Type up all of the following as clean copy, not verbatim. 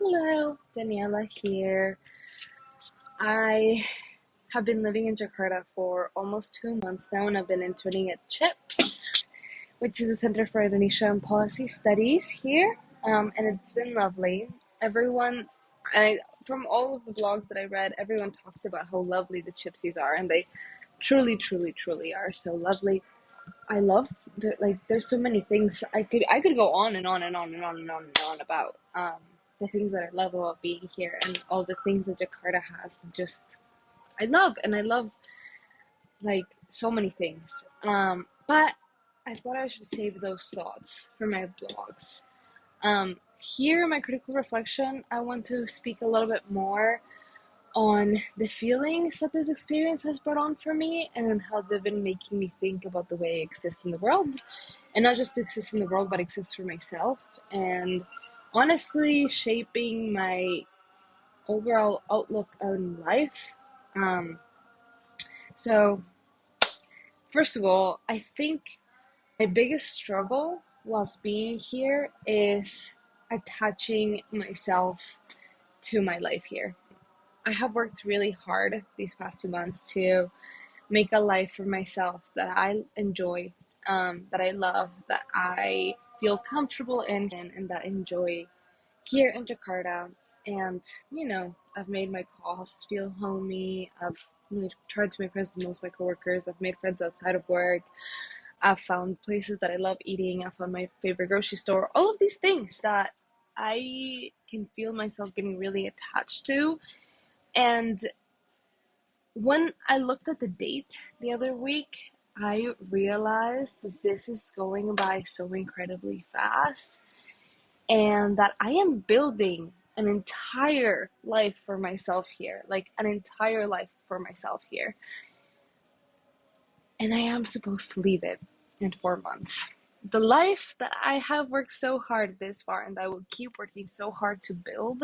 Hello, Daniela here. I have been living in Jakarta for almost 2 months now, and I've been interning at CHIPS, which is the Center for Indonesian Policy Studies here, and it's been lovely. Everyone, I from all of the blogs that I read, everyone talked about how lovely the Chipsies are, and they truly, truly, truly are so lovely. I love there's so many things I could go on and on and on and on and on and on about the things that I love about being here and all the things that Jakarta has. Just I love like so many things. But I thought I should save those thoughts for my blogs. Here in my critical reflection, I want to speak a little bit more on the feelings that this experience has brought on for me and how they've been making me think about the way I exist in the world, and not just exist in the world but exist for myself, and honestly shaping my overall outlook on life. Um, so first of all, I think my biggest struggle whilst being here is attaching myself to my life here. I have worked really hard these past 2 months to make a life for myself that I enjoy, that I love, that I feel comfortable in, and that I enjoy here in Jakarta. And, I've made my costs feel homey. I've tried to make friends with most of my coworkers. I've made friends outside of work. I've found places that I love eating. I found my favorite grocery store. All of these things that I can feel myself getting really attached to. And when I looked at the date the other week, I realized that this is going by so incredibly fast and that I am building an entire life for myself here, like an entire life for myself here. And I am supposed to leave it in 4 months. The life that I have worked so hard this far and I will keep working so hard to build,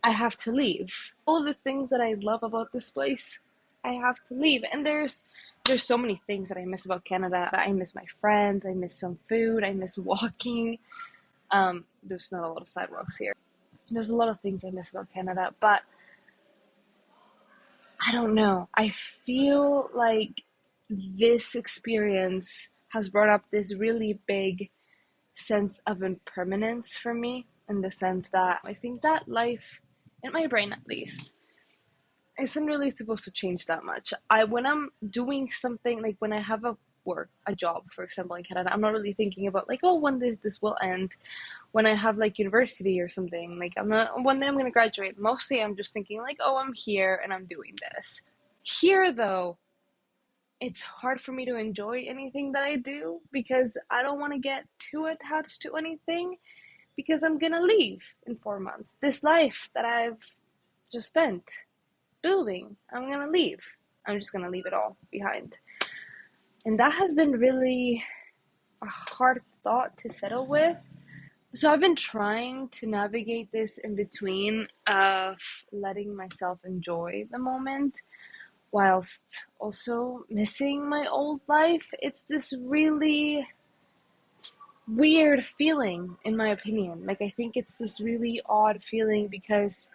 I have to leave. All of the things that I love about this place, I have to leave. And there's so many things that I miss about Canada. I miss my friends, I miss some food, I miss walking. There's not a lot of sidewalks here. There's a lot of things I miss about Canada, but I don't know. I feel like this experience has brought up this really big sense of impermanence for me, in the sense that I think that life, in my brain at least, isn't really supposed to change that much. When I'm doing something, like when I have a job, for example, in Canada, I'm not really thinking about like, oh, when this will end. When I have like university or something, like I'm not one day I'm gonna graduate. Mostly I'm just thinking like, oh, I'm here and I'm doing this. Here though, it's hard for me to enjoy anything that I do because I don't want to get too attached to anything because I'm gonna leave in 4 months. This life that I've just spent building, I'm gonna leave. I'm just gonna leave it all behind. And that has been really a hard thought to settle with. So I've been trying to navigate this in between of letting myself enjoy the moment whilst also missing my old life. It's this really weird feeling, in my opinion. Like, I think it's this really odd feeling because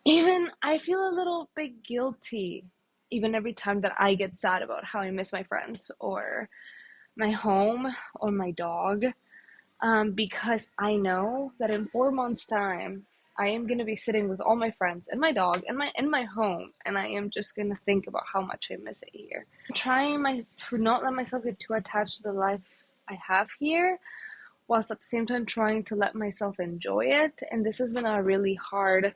even I feel a little bit guilty even every time that I get sad about how I miss my friends or my home or my dog, because I know that in 4 months' time, I am gonna be sitting with all my friends and my dog and my home, and I am just gonna think about how much I miss it here. I'm trying to not let myself get too attached to the life I have here, whilst at the same time trying to let myself enjoy it. And this has been a really hard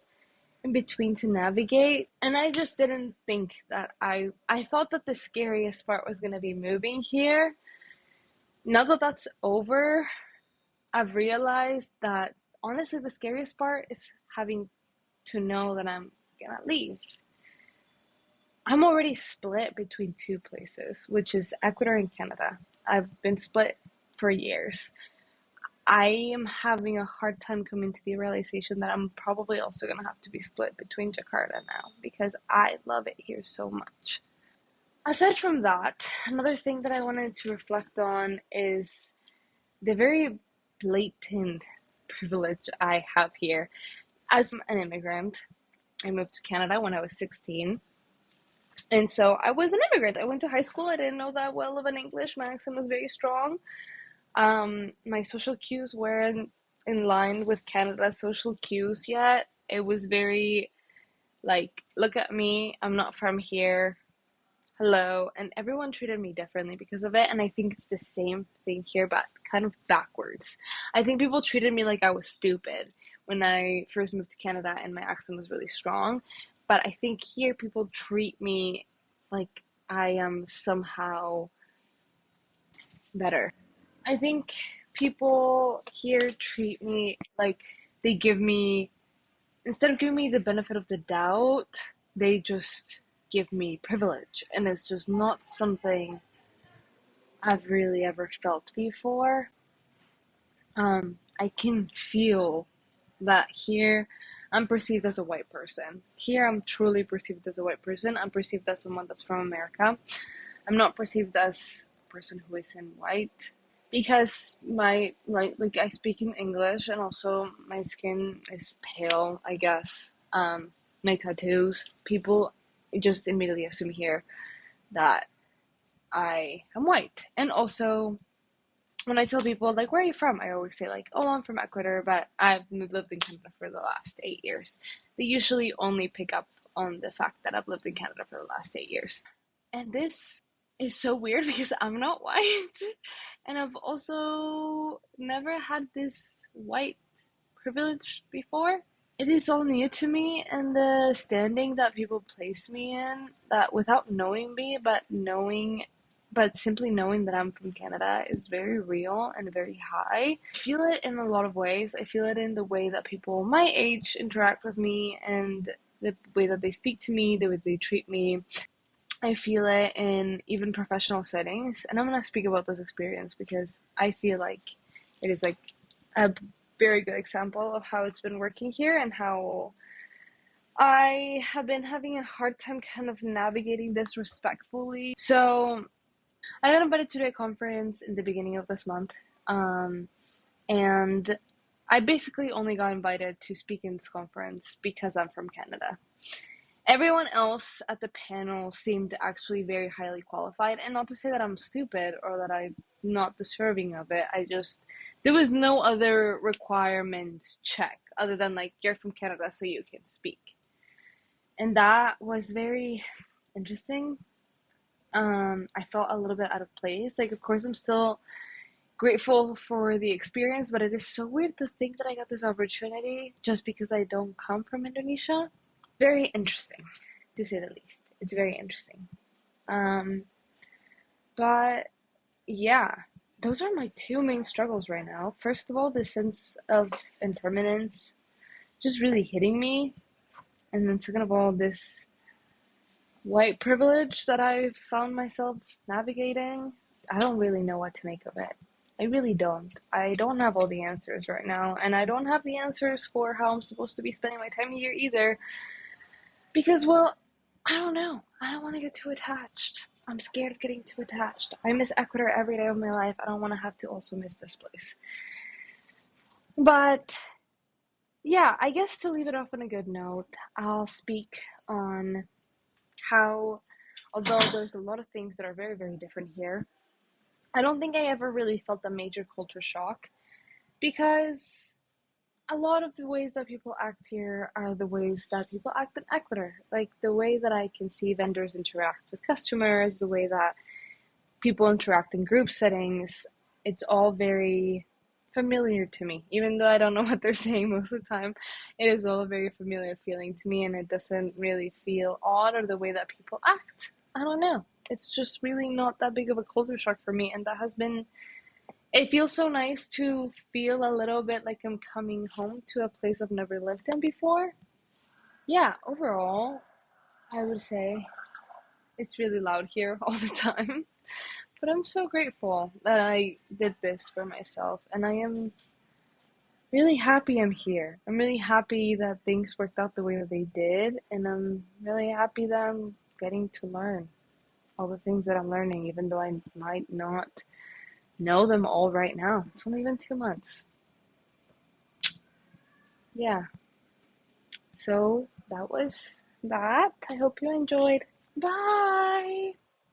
in between to navigate. And I just didn't think that I thought that the scariest part was gonna be moving here. Now that that's over, I've realized that honestly the scariest part is having to know that I'm gonna leave. I'm already split between two places, which is Ecuador and Canada. I've been split for years. I am having a hard time coming to the realization that I'm probably also gonna have to be split between Jakarta now because I love it here so much. Aside from that, another thing that I wanted to reflect on is the very blatant privilege I have here. As an immigrant, I moved to Canada when I was 16. And so I was an immigrant. I went to high school. I didn't know that well of an English. My accent was very strong. My social cues weren't in line with Canada's social cues yet. It was very like, look at me, I'm not from here, hello. And everyone treated me differently because of it. And I think it's the same thing here, but kind of backwards. I think people treated me like I was stupid when I first moved to Canada and my accent was really strong. But I think here people treat me like I am somehow better. I think people here treat me like they give me, instead of giving me the benefit of the doubt, they just give me privilege. And it's just not something I've really ever felt before. I can feel that here I'm perceived as a white person. Here I'm truly perceived as a white person. I'm perceived as someone that's from America. I'm not perceived as a person who is in white because my like I speak in English and also my skin is pale, I guess. My tattoos, people just immediately assume here that I am white. And also when I tell people like where are you from, I always say like, oh, I'm from Ecuador, but I've lived in Canada for the last 8 years. They usually only pick up on the fact that I've lived in Canada for the last 8 years. And this is so weird because I'm not white. And I've also never had this white privilege before. It is all new to me, and the standing that people place me in, that without knowing me, but simply knowing that I'm from Canada is very real and very high. I feel it in a lot of ways. I feel it in the way that people my age interact with me and the way that they speak to me, the way they treat me. I feel it in even professional settings, and I'm gonna speak about this experience because I feel like it is like a very good example of how it's been working here and how I have been having a hard time kind of navigating this respectfully. So I got invited to a conference in the beginning of this month, and I basically only got invited to speak in this conference because I'm from Canada. Everyone else at the panel seemed actually very highly qualified, and not to say that I'm stupid or that I'm not deserving of it. There was no other requirements check other than like, you're from Canada, so you can speak. And that was very interesting. I felt a little bit out of place. Like, of course, I'm still grateful for the experience, but it is so weird to think that I got this opportunity just because I don't come from Indonesia. Very interesting, to say the least. It's very interesting. Um, but yeah, those are my two main struggles right now. First of all, the sense of impermanence just really hitting me. And then second of all, this white privilege that I found myself navigating. I don't really know what to make of it. I really don't. I don't have all the answers right now, and I don't have the answers for how I'm supposed to be spending my time here either. Because, well, I don't know. I don't want to get too attached. I'm scared of getting too attached. I miss Ecuador every day of my life. I don't want to have to also miss this place. But yeah, I guess to leave it off on a good note, I'll speak on how, although there's a lot of things that are very, very different here, I don't think I ever really felt a major culture shock because a lot of the ways that people act here are the ways that people act in Ecuador. Like the way that I can see vendors interact with customers, the way that people interact in group settings, it's all very familiar to me. Even though I don't know what they're saying most of the time, it is all a very familiar feeling to me and it doesn't really feel odd or the way that people act. I don't know. It's just really not that big of a culture shock for me, and that has been, it feels so nice to feel a little bit like I'm coming home to a place I've never lived in before. Yeah, overall, I would say it's really loud here all the time. But I'm so grateful that I did this for myself, and I am really happy I'm here. I'm really happy that things worked out the way that they did, and I'm really happy that I'm getting to learn all the things that I'm learning, even though I might not know them all right now. It's only been 2 months. yeah, so that was that. I hope you enjoyed. Bye.